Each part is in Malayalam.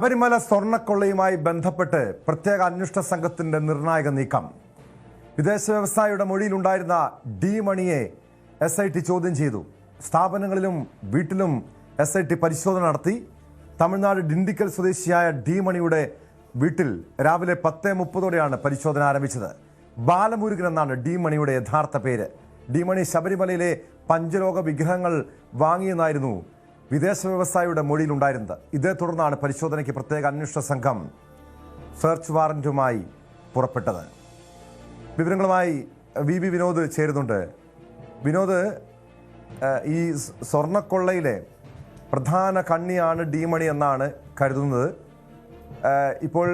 ശബരിമല സ്വർണ്ണക്കൊള്ളയുമായി ബന്ധപ്പെട്ട് പ്രത്യേക അന്വേഷണ സംഘത്തിന്റെ നിർണായക നീക്കം. വിദേശ വ്യവസായിയുടെ മൊഴിയിലുണ്ടായിരുന്ന ഡി മണിയെ SIT ചോദ്യം ചെയ്തു. സ്ഥാപനങ്ങളിലും വീട്ടിലും SIT പരിശോധന നടത്തി. തമിഴ്നാട് ഡിണ്ടിക്കൽ സ്വദേശിയായ ഡി മണിയുടെ വീട്ടിൽ രാവിലെ 10:30ഓടെയാണ് പരിശോധന ആരംഭിച്ചത്. ബാലമുരുകൻ എന്നാണ് ഡി മണിയുടെ യഥാർത്ഥ പേര്. ഡി മണി ശബരിമലയിലെ പഞ്ചലോക വിഗ്രഹങ്ങൾ വാങ്ങിയെന്നായിരുന്നു വിദേശ വ്യവസായിയുടെ മൊഴിയിലുണ്ടായിരുന്നത്. ഇതേ തുടർന്നാണ് പരിശോധനയ്ക്ക് പ്രത്യേക അന്വേഷണ സംഘം സെർച്ച് വാറന്റുമായി പുറപ്പെട്ടത്. വിവരങ്ങളുമായി VB വിനോദ് ചേരുന്നുണ്ട്. വിനോദ്, ഈ സ്വർണ്ണക്കൊള്ളയിലെ പ്രധാന കണ്ണിയാണ് ഡി മണി എന്നാണ് കരുതുന്നത്. ഇപ്പോൾ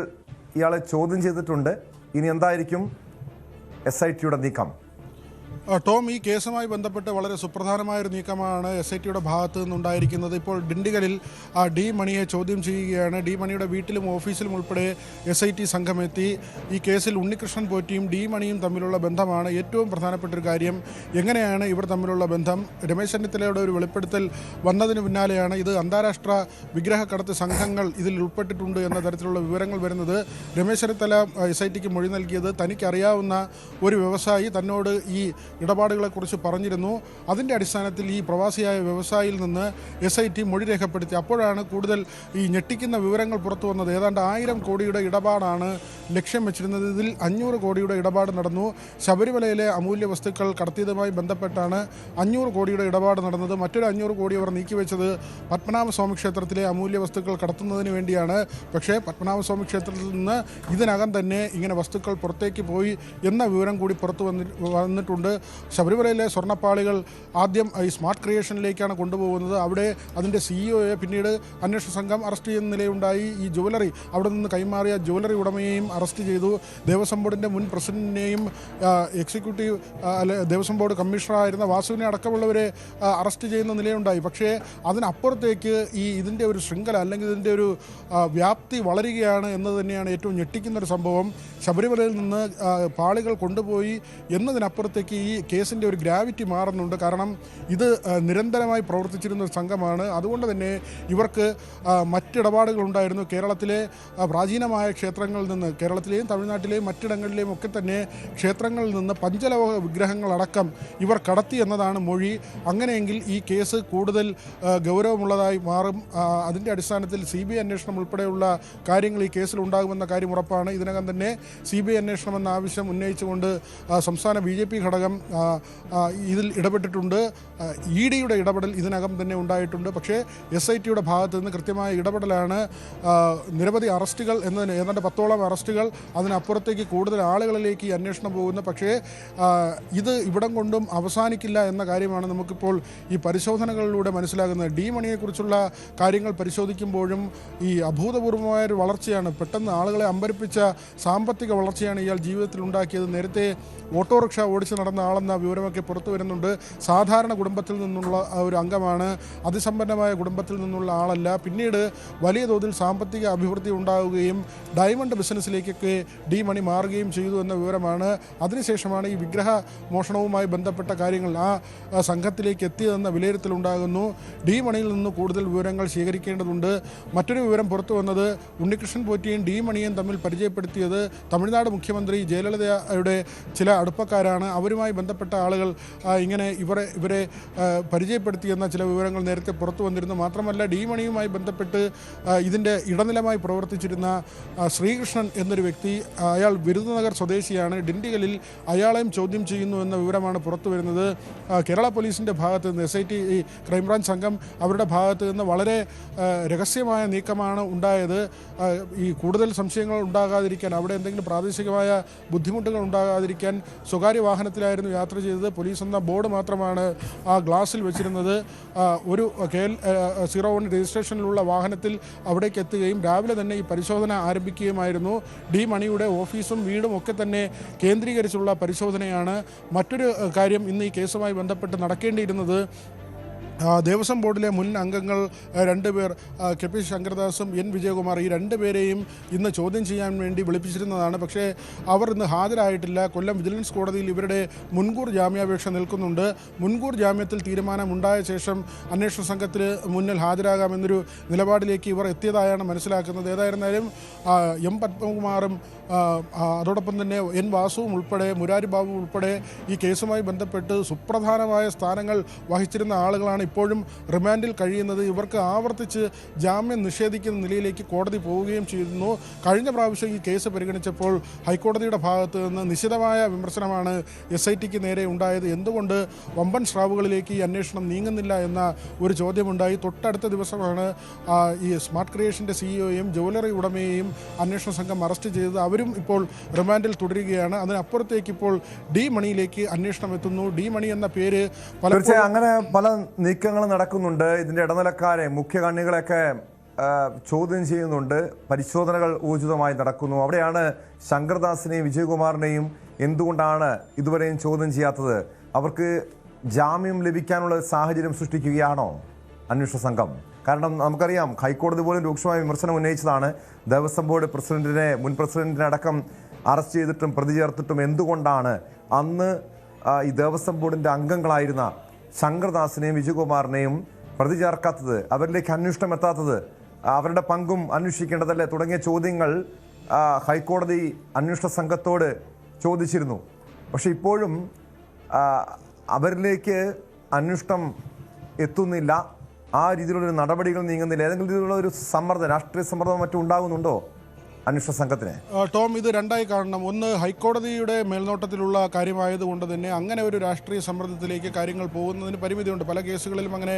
ഇയാളെ ചോദ്യം ചെയ്തിട്ടുണ്ട്. ഇനി എന്തായിരിക്കും SITയുടെ നീക്കം? ടോം, ഈ കേസുമായി ബന്ധപ്പെട്ട് വളരെ സുപ്രധാനമായൊരു നീക്കമാണ് SITയുടെ ഭാഗത്തു നിന്നുണ്ടായിരിക്കുന്നത്. ഇപ്പോൾ ഡിണ്ടിഗലിൽ ഡി മണിയെ ചോദ്യം ചെയ്യുകയാണ്. ഡി മണിയുടെ വീട്ടിലും ഓഫീസിലും ഉൾപ്പെടെ SIT സംഘമെത്തി. ഈ കേസിൽ ഉണ്ണികൃഷ്ണൻ പോറ്റിയും ഡി മണിയും തമ്മിലുള്ള ബന്ധമാണ് ഏറ്റവും പ്രധാനപ്പെട്ട ഒരു കാര്യം. എങ്ങനെയാണ് ഇവർ തമ്മിലുള്ള ബന്ധം? രമേശ് ചെന്നിത്തലയുടെ ഒരു വെളിപ്പെടുത്തൽ വന്നതിന് പിന്നാലെയാണ് ഇത് അന്താരാഷ്ട്ര വിഗ്രഹക്കടത്ത് സംഘങ്ങൾ ഇതിൽ ഉൾപ്പെട്ടിട്ടുണ്ട് എന്ന തരത്തിലുള്ള വിവരങ്ങൾ വരുന്നത്. രമേശ് ചെന്നിത്തല SITക്ക് മൊഴി നൽകിയത് തനിക്കറിയാവുന്ന ഒരു വ്യവസായി തന്നോട് ഈ ഇടപാടുകളെക്കുറിച്ച് പറഞ്ഞിരുന്നു. അതിൻ്റെ അടിസ്ഥാനത്തിൽ ഈ പ്രവാസിയായ വ്യവസായിയിൽ നിന്ന് SIT മൊഴി രേഖപ്പെടുത്തി. അപ്പോഴാണ് കൂടുതൽ ഈ ഞെട്ടിക്കുന്ന വിവരങ്ങൾ പുറത്തു വന്നത്. ഏതാണ്ട് 1000 കോടിയുടെ ഇടപാടാണ് ലക്ഷ്യം വെച്ചിരുന്നത്. ഇതിൽ 500 കോടിയുടെ ഇടപാട് നടന്നു. ശബരിമലയിലെ അമൂല്യ വസ്തുക്കൾ കടത്തിയതുമായി ബന്ധപ്പെട്ടാണ് 500 കോടിയുടെ ഇടപാട് നടന്നത്. മറ്റൊരു 500 കോടി അവർ നീക്കിവെച്ചത് പത്മനാഭസ്വാമി ക്ഷേത്രത്തിലെ അമൂല്യ വസ്തുക്കൾ കടത്തുന്നതിന് വേണ്ടിയാണ്. പക്ഷേ പത്മനാഭസ്വാമി ക്ഷേത്രത്തിൽ നിന്ന് ഇതിനകം തന്നെ ഇങ്ങനെ വസ്തുക്കൾ പുറത്തേക്ക് പോയി എന്ന വിവരം കൂടി പുറത്തു വന്നിട്ടുണ്ട്. ശബരിമലയിലെ സ്വർണ്ണപ്പാളികൾ ആദ്യം ഈ സ്മാർട്ട് ക്രിയേഷനിലേക്കാണ് കൊണ്ടുപോകുന്നത്. അവിടെ അതിൻ്റെ CEOയെ പിന്നീട് അന്വേഷണ സംഘം അറസ്റ്റ് ചെയ്യുന്ന നിലയുണ്ടായി. ഈ ജുവലറി അവിടെ നിന്ന് കൈമാറിയ ജുവലറി ഉടമയെയും അറസ്റ്റ് ചെയ്തു. ദേവസ്വം ബോർഡിൻ്റെ മുൻ പ്രസിഡന്റിനെയും എക്സിക്യൂട്ടീവ് ദേവസ്വം ബോർഡ് കമ്മീഷണറായിരുന്ന വാസുവിനെ അടക്കമുള്ളവരെ അറസ്റ്റ് ചെയ്യുന്ന നിലയുണ്ടായി. പക്ഷേ അതിനപ്പുറത്തേക്ക് ഇതിൻ്റെ ഒരു ശൃംഖല അല്ലെങ്കിൽ ഇതിൻ്റെ ഒരു വ്യാപ്തി വളരുകയാണ് എന്നത് തന്നെയാണ് ഏറ്റവും ഞെട്ടിക്കുന്നൊരു സംഭവം. ശബരിമലയിൽ നിന്ന് പാളികൾ കൊണ്ടുപോയി എന്നതിനപ്പുറത്തേക്ക് ഈ കേസിൻ്റെ ഒരു ഗ്രാവിറ്റി മാറുന്നുണ്ട്. കാരണം ഇത് നിരന്തരമായി പ്രവർത്തിച്ചിരുന്ന ഒരു സംഘമാണ്. അതുകൊണ്ട് തന്നെ ഇവർക്ക് മറ്റിടപാടുകളുണ്ടായിരുന്നു. കേരളത്തിലെ പ്രാചീനമായ ക്ഷേത്രങ്ങളിൽ നിന്ന്, കേരളത്തിലെയും തമിഴ്നാട്ടിലെയും മറ്റിടങ്ങളിലെയും ഒക്കെ തന്നെ ക്ഷേത്രങ്ങളിൽ നിന്ന് പഞ്ചലോക വിഗ്രഹങ്ങളടക്കം ഇവർ കടത്തി എന്നതാണ് മൊഴി. അങ്ങനെയെങ്കിൽ ഈ കേസ് കൂടുതൽ ഗൗരവമുള്ളതായി മാറും. അതിൻ്റെ അടിസ്ഥാനത്തിൽ CBI അന്വേഷണം ഉൾപ്പെടെയുള്ള കാര്യങ്ങൾ ഈ കേസിൽ ഉണ്ടാകുമെന്ന കാര്യം ഉറപ്പാണ്. ഇതിനകം തന്നെ CBI അന്വേഷണം എന്ന ആവശ്യം ഉന്നയിച്ചുകൊണ്ട് സംസ്ഥാന BJP ഘടകം ഇതിൽ ഇടപെട്ടിട്ടുണ്ട്. EDയുടെ ഇടപെടൽ ഇതിനകം തന്നെ ഉണ്ടായിട്ടുണ്ട്. പക്ഷേ SITയുടെ ഭാഗത്ത് നിന്ന് കൃത്യമായ ഇടപെടലാണ്. നിരവധി അറസ്റ്റുകൾ എന്നതിന് ഏതാണ്ട് 10ഓളം അറസ്റ്റുകൾ, അതിനപ്പുറത്തേക്ക് കൂടുതൽ ആളുകളിലേക്ക് ഈ അന്വേഷണം പോകുന്നു. പക്ഷേ ഇത് ഇവിടം കൊണ്ടും അവസാനിക്കില്ല എന്ന കാര്യമാണ് നമുക്കിപ്പോൾ ഈ പരിശോധനകളിലൂടെ മനസ്സിലാകുന്നത്. ഡി മണിയെക്കുറിച്ചുള്ള കാര്യങ്ങൾ പരിശോധിക്കുമ്പോഴും ഈ അഭൂതപൂർവമായൊരു വളർച്ചയാണ്, പെട്ടെന്ന് ആളുകളെ അമ്പരിപ്പിച്ച സാമ്പത്തിക വളർച്ചയാണ് ഇയാൾ ജീവിതത്തിൽ ഉണ്ടാക്കിയത്. നേരത്തെ ഓട്ടോറിക്ഷ ഓടിച്ച് നടന്ന ആളെന്ന വിവരമൊക്കെ പുറത്തു വരുന്നുണ്ട്. സാധാരണ കുടുംബത്തിൽ നിന്നുള്ള ഒരു അംഗമാണ്, അതിസമ്പന്നമായ കുടുംബത്തിൽ നിന്നുള്ള ആളല്ല. പിന്നീട് വലിയ തോതിൽ സാമ്പത്തിക അഭിവൃദ്ധി ഉണ്ടാവുകയും ഡയമണ്ട് ബിസിനസ്സിലേക്കൊക്കെ ഡി മണി മാറുകയും ചെയ്തു എന്ന വിവരമാണ്. അതിനുശേഷമാണ് ഈ വിഗ്രഹ മോഷണവുമായി ബന്ധപ്പെട്ട കാര്യങ്ങൾ ആ സംഘത്തിലേക്ക് എത്തിയതെന്ന വിലയിരുത്തലുണ്ടാകുന്നു. ഡി മണിയിൽ നിന്ന് കൂടുതൽ വിവരങ്ങൾ ശേഖരിക്കേണ്ടതുണ്ട്. മറ്റൊരു വിവരം പുറത്തു വന്നത് ഉണ്ണികൃഷ്ണൻ പോറ്റിയും ഡി മണിയും തമ്മിൽ പരിചയപ്പെടുത്തിയത് തമിഴ്നാട് മുഖ്യമന്ത്രി ജയലളിതയുടെ ചില അടുപ്പക്കാരാണ്. അവരുമായി ബന്ധപ്പെട്ട ആളുകൾ ഇങ്ങനെ ഇവരെ പരിചയപ്പെടുത്തിയെന്ന ചില വിവരങ്ങൾ നേരത്തെ പുറത്തു വന്നിരുന്നു. മാത്രമല്ല ഡി മണിയുമായി ബന്ധപ്പെട്ട് ഇതിൻ്റെ ഇടനിലമായി പ്രവർത്തിച്ചിരുന്ന ശ്രീകൃഷ്ണൻ എന്നൊരു വ്യക്തി, അയാൾ വിരുദനഗർ സ്വദേശിയാണ്. ഡിണ്ടിഗലിൽ അയാളെയും ചോദ്യം ചെയ്യുന്നു എന്ന വിവരമാണ് പുറത്തു വരുന്നത്. കേരള പോലീസിൻ്റെ ഭാഗത്ത് നിന്ന് SIT ക്രൈംബ്രാഞ്ച് സംഘം അവരുടെ ഭാഗത്ത് നിന്ന് വളരെ രഹസ്യമായ നീക്കമാണ് ഉണ്ടായത്. ഈ കൂടുതൽ സംശയങ്ങൾ ഉണ്ടാകാതിരിക്കാൻ, അവിടെ എന്തെങ്കിലും പ്രാദേശികമായ ബുദ്ധിമുട്ടുകൾ ഉണ്ടാകാതിരിക്കാൻ സ്വകാര്യ വാഹനത്തിലായിരുന്നു യാത്ര ചെയ്തത്. പോലീസ് എന്ന ബോർഡ് മാത്രമാണ് ആ ഗ്ലാസ്സിൽ വെച്ചിരുന്നത്. ഒരു KL01 രജിസ്ട്രേഷനിലുള്ള വാഹനത്തിൽ അവിടേക്ക് എത്തുകയും രാവിലെ തന്നെ ഈ പരിശോധന ആരംഭിക്കുകയുമായിരുന്നു. ഡി മണിയുടെ ഓഫീസും വീടും ഒക്കെ തന്നെ കേന്ദ്രീകരിച്ചുള്ള പരിശോധനയാണ്. മറ്റൊരു കാര്യം ഇന്ന് ഈ കേസുമായി ബന്ധപ്പെട്ട് നടക്കേണ്ടിയിരുന്നത് ദേവസ്വം ബോർഡിലെ മുൻ അംഗങ്ങൾ രണ്ടുപേർ കെ പി ശങ്കരദാസും എൻ വിജയകുമാർ ഈ രണ്ടുപേരെയും ഇന്ന് ചോദ്യം ചെയ്യാൻ വേണ്ടി വിളിപ്പിച്ചിരുന്നതാണ്. പക്ഷേ അവർ ഇന്ന് ഹാജരായിട്ടില്ല. കൊല്ലം വിജിലൻസ് കോടതിയിൽ ഇവരുടെ മുൻകൂർ ജാമ്യാപേക്ഷ നിൽക്കുന്നുണ്ട്. മുൻകൂർ ജാമ്യത്തിൽ തീരുമാനമുണ്ടായ ശേഷം അന്വേഷണ സംഘത്തിന് മുന്നിൽ ഹാജരാകാമെന്നൊരു നിലപാടിലേക്ക് ഇവർ എത്തിയതായാണ് മനസ്സിലാക്കുന്നത്. ഏതായിരുന്നാലും എം പത്മകുമാറും അതോടൊപ്പം തന്നെ എൻ വാസുവും ഉൾപ്പെടെ മുരാരി ബാബു ഉൾപ്പെടെ ഈ കേസുമായി ബന്ധപ്പെട്ട് സുപ്രധാനമായ സ്ഥാനങ്ങൾ വഹിച്ചിരുന്ന ആളുകളാണ് ഇപ്പോഴും റിമാൻഡിൽ കഴിയുന്നത്. ഇവർക്ക് ആവർത്തിച്ച് ജാമ്യം നിഷേധിക്കുന്ന നിലയിലേക്ക് കോടതി പോവുകയും ചെയ്യുന്നു. കഴിഞ്ഞ പ്രാവശ്യം ഈ കേസ് പരിഗണിച്ചപ്പോൾ ഹൈക്കോടതിയുടെ ഭാഗത്ത് നിന്ന് നിശിതമായ വിമർശനമാണ് SITക്ക് നേരെ ഉണ്ടായത്. എന്തുകൊണ്ട് വമ്പൻ സ്രാവുകളിലേക്ക് ഈ അന്വേഷണം നീങ്ങുന്നില്ല എന്ന ഒരു ചോദ്യമുണ്ടായി. തൊട്ടടുത്ത ദിവസമാണ് ഈ സ്മാർട്ട് ക്രിയേഷൻ്റെ CEOയെയും ജ്വല്ലറി ഉടമയെയും അന്വേഷണ സംഘം അറസ്റ്റ് ചെയ്തത്. അവരും ഇപ്പോൾ റിമാൻഡിൽ തുടരുകയാണ്. അതിനപ്പുറത്തേക്ക് ഇപ്പോൾ ഡി മണിയിലേക്ക് അന്വേഷണം എത്തുന്നു. ഡി മണി എന്ന പേര് തീർച്ചയായും അങ്ങനെ പല നീക്കങ്ങൾ നടക്കുന്നുണ്ട്. ഇതിന്റെ ഇടനിലക്കാരെ മുഖ്യ കണ്ണികളെയൊക്കെ ചോദ്യം ചെയ്യുന്നുണ്ട്. പരിശോധനകൾ ഊർജിതമായി നടക്കുന്നു. അവിടെയാണ് ശങ്കർദാസിനെയും വിജയകുമാറിനെയും എന്തുകൊണ്ടാണ് ഇതുവരെയും ചോദ്യം ചെയ്യാത്തത്? അവർക്ക് ജാമ്യം ലഭിക്കാനുള്ള സാഹചര്യം സൃഷ്ടിക്കുകയാണോ അന്വേഷണ സംഘം? കാരണം നമുക്കറിയാം ഹൈക്കോടതി പോലും രൂക്ഷമായ വിമർശനം ഉന്നയിച്ചതാണ്. ദേവസ്വം ബോർഡ് പ്രസിഡന്റിനെ മുൻ പ്രസിഡന്റിനെ അടക്കം അറസ്റ്റ് ചെയ്തിട്ടും പ്രതി ചേർത്തിട്ടും എന്തുകൊണ്ടാണ് അന്ന് ഈ ദേവസ്വം ബോർഡിൻ്റെ അംഗങ്ങളായിരുന്ന ശങ്കർദാസിനെയും വിജയകുമാറിനെയും പ്രതി ചേർക്കാത്തത്, അവരിലേക്ക് അന്വേഷണം എത്താത്തത്, അവരുടെ പങ്കും അന്വേഷിക്കേണ്ടതല്ലേ തുടങ്ങിയ ചോദ്യങ്ങൾ ഹൈക്കോടതി അന്വേഷണ സംഘത്തോട് ചോദിച്ചിരുന്നു. പക്ഷെ ഇപ്പോഴും അവരിലേക്ക് അന്വേഷണം എത്തുന്നില്ല. ആ രീതിയിലുള്ളൊരു നടപടികൾ നീങ്ങുന്നില്ല. ഏതെങ്കിലും രീതിയിലുള്ള ഒരു സമ്മർദ്ദം, രാഷ്ട്രീയ സമ്മർദ്ദം മറ്റും ഉണ്ടാകുന്നുണ്ടോ അന്വേഷണ സംഘത്തിന്? ടോം, ഇത് രണ്ടായി കാണണം. ഒന്ന്, ഹൈക്കോടതിയുടെ മേൽനോട്ടത്തിലുള്ള കാര്യമായതുകൊണ്ട് തന്നെ അങ്ങനെ ഒരു രാഷ്ട്രീയ സമ്മർദ്ദത്തിലേക്ക് കാര്യങ്ങൾ പോകുന്നതിന് പരിമിതിയുണ്ട്. പല കേസുകളിലും അങ്ങനെ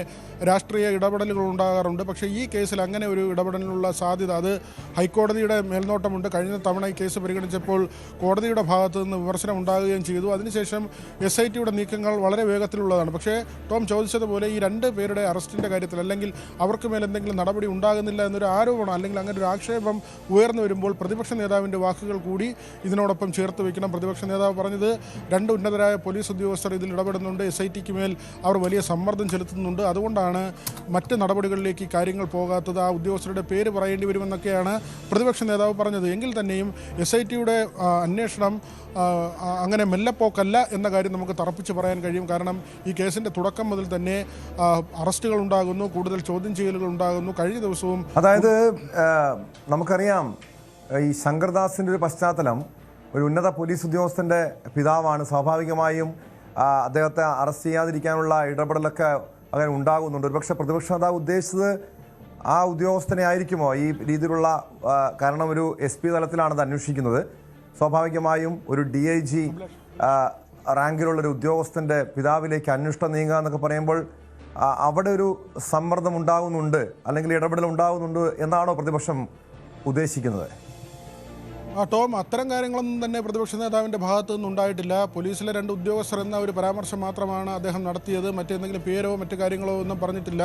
രാഷ്ട്രീയ ഇടപെടലുകൾ ഉണ്ടാകാറുണ്ട്. പക്ഷേ ഈ കേസിൽ അങ്ങനെ ഒരു ഇടപെടലിനുള്ള സാധ്യത, അത് ഹൈക്കോടതിയുടെ മേൽനോട്ടമുണ്ട്. കഴിഞ്ഞ തവണ ഈ കേസ് പരിഗണിച്ചപ്പോൾ കോടതിയുടെ ഭാഗത്തു നിന്ന് വിമർശനം ഉണ്ടാകുകയും ചെയ്തു. അതിനുശേഷം SITയുടെ നീക്കങ്ങൾ വളരെ വേഗത്തിലുള്ളതാണ്. പക്ഷേ ടോം ചോദിച്ചതുപോലെ ഈ രണ്ട് പേരുടെ അറസ്റ്റിൻ്റെ കാര്യത്തിൽ അല്ലെങ്കിൽ അവർക്ക് മേൽ എന്തെങ്കിലും നടപടി ഉണ്ടാകുന്നില്ല എന്നൊരു ആരോപണം അല്ലെങ്കിൽ അങ്ങനെ ഒരു ആക്ഷേപം ഉയർന്നു വരുമ്പോൾ പ്രതിപക്ഷ നേതാവിൻ്റെ വാക്കുകൾ കൂടി ഇതിനോടൊപ്പം ചേർത്ത് വയ്ക്കണം. പ്രതിപക്ഷ നേതാവ് പറഞ്ഞത് രണ്ട് ഉന്നതരായ പോലീസ് ഉദ്യോഗസ്ഥർ ഇതിൽ ഇടപെടുന്നുണ്ട്, SITക്ക് മേൽ അവർ വലിയ സമ്മർദ്ദം ചെലുത്തുന്നുണ്ട്, അതുകൊണ്ടാണ് മറ്റ് നടപടികളിലേക്ക് കാര്യങ്ങൾ പോകാത്തത്, ആ ഉദ്യോഗസ്ഥരുടെ പേര് പറയേണ്ടി വരുമെന്നൊക്കെയാണ് പ്രതിപക്ഷ നേതാവ് പറഞ്ഞത്. എങ്കിൽ തന്നെയും SITയുടെ അന്വേഷണം അങ്ങനെ മെല്ലെപ്പോക്കല്ല എന്ന കാര്യം നമുക്ക് തറപ്പിച്ച് പറയാൻ കഴിയും. കാരണം ഈ കേസിൻ്റെ തുടക്കം മുതൽ തന്നെ അറസ്റ്റുകൾ ഉണ്ടാകുന്നു, കൂടുതൽ ചോദ്യം ചെയ്യലുകൾ ഉണ്ടാകുന്നു. കഴിഞ്ഞ ദിവസവും അതായത് നമുക്കറിയാം ഈ ശങ്കർദാസിൻ്റെ ഒരു പശ്ചാത്തലം, ഒരു ഉന്നത പോലീസ് ഉദ്യോഗസ്ഥൻ്റെ പിതാവാണ്. സ്വാഭാവികമായും അദ്ദേഹത്തെ അറസ്റ്റ് ചെയ്യാതിരിക്കാനുള്ള ഇടപെടലൊക്കെ അങ്ങനെ ഉണ്ടാകുന്നുണ്ട്. ഒരുപക്ഷെ പ്രതിപക്ഷ നേതാവ് ഉദ്ദേശിച്ചത് ആ ഉദ്യോഗസ്ഥനെ ആയിരിക്കുമോ ഈ രീതിയിലുള്ള, കാരണം ഒരു SP തലത്തിലാണത് അന്വേഷിക്കുന്നത്. സ്വാഭാവികമായും ഒരു DIG റാങ്കിലുള്ളൊരു ഉദ്യോഗസ്ഥൻ്റെ പിതാവിലേക്ക് അന്വേഷണം നീങ്ങുക എന്നൊക്കെ പറയുമ്പോൾ അവിടെ ഒരു സമ്മർദ്ദം ഉണ്ടാകുന്നുണ്ട് അല്ലെങ്കിൽ ഇടപെടൽ ഉണ്ടാകുന്നുണ്ട് എന്നാണോ പ്രതിപക്ഷം ഉദ്ദേശിക്കുന്നത്? ടോം, അത്തരം കാര്യങ്ങളൊന്നും തന്നെ പ്രതിപക്ഷ നേതാവിൻ്റെ ഭാഗത്തു നിന്നുണ്ടായിട്ടില്ല. പോലീസിലെ രണ്ട് ഉദ്യോഗസ്ഥർ എന്ന ഒരു പരാമർശം മാത്രമാണ് അദ്ദേഹം നടത്തിയത്. മറ്റെന്തെങ്കിലും പേരോ മറ്റു കാര്യങ്ങളോ ഒന്നും പറഞ്ഞിട്ടില്ല.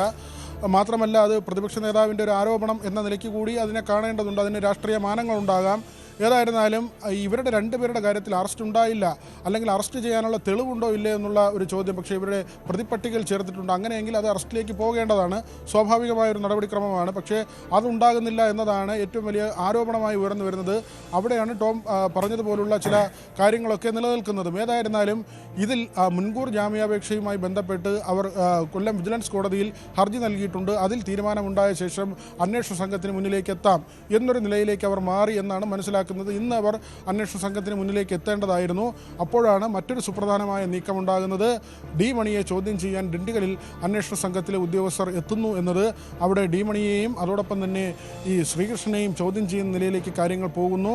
മാത്രമല്ല, അത് പ്രതിപക്ഷ നേതാവിൻ്റെ ഒരു ആരോപണം എന്ന നിലയ്ക്ക് കൂടി അതിനെ കാണേണ്ടതുണ്ട്. അതിന് രാഷ്ട്രീയ മാനങ്ങളുണ്ടാകാം. ഏതായിരുന്നാലും ഇവരുടെ രണ്ടുപേരുടെ കാര്യത്തിൽ അറസ്റ്റ് ഉണ്ടായില്ല, അല്ലെങ്കിൽ അറസ്റ്റ് ചെയ്യാനുള്ള തെളിവുണ്ടോ ഇല്ലേ എന്നുള്ള ഒരു ചോദ്യം പക്ഷേ ഇവരുടെ പ്രതിപട്ടികയിൽ ചേർത്തിട്ടുണ്ട്. അങ്ങനെയെങ്കിൽ അത് അറസ്റ്റിലേക്ക് പോകേണ്ടതാണ്, സ്വാഭാവികമായൊരു നടപടിക്രമമാണ്. പക്ഷേ അതുണ്ടാകുന്നില്ല എന്നതാണ് ഏറ്റവും വലിയ ആരോപണമായി ഉയർന്നു വരുന്നത്. അവിടെയാണ് ടോം പറഞ്ഞതുപോലുള്ള ചില കാര്യങ്ങളൊക്കെ നിലനിൽക്കുന്നതും. ഏതായിരുന്നാലും ഇതിൽ മുൻകൂർ ജാമ്യാപേക്ഷയുമായി ബന്ധപ്പെട്ട് അവർ കൊല്ലം വിജിലൻസ് കോടതിയിൽ ഹർജി നൽകിയിട്ടുണ്ട്. അതിൽ തീരുമാനമുണ്ടായ ശേഷം അന്വേഷണ സംഘത്തിന് മുന്നിലേക്ക് എത്താം എന്നൊരു നിലയിലേക്ക് അവർ മാറി എന്നാണ് മനസ്സിലാക്കുന്നത്. ഇന്ന് അവർ അന്വേഷണ സംഘത്തിന് മുന്നിലേക്ക് എത്തേണ്ടതായിരുന്നു. അപ്പോഴാണ് മറ്റൊരു സുപ്രധാനമായ നീക്കമുണ്ടാകുന്നത്. ഡി മണിയെ ചോദ്യം ചെയ്യാൻ ഡിണ്ടിഗലിൽ അന്വേഷണ സംഘത്തിലെ ഉദ്യോഗസ്ഥർ എത്തുന്നു എന്നത്. അവിടെ ഡി മണിയെയും അതോടൊപ്പം തന്നെ ഈ ശ്രീകൃഷ്ണനെയും ചോദ്യം ചെയ്യുന്ന നിലയിലേക്ക് കാര്യങ്ങൾ പോകുന്നു.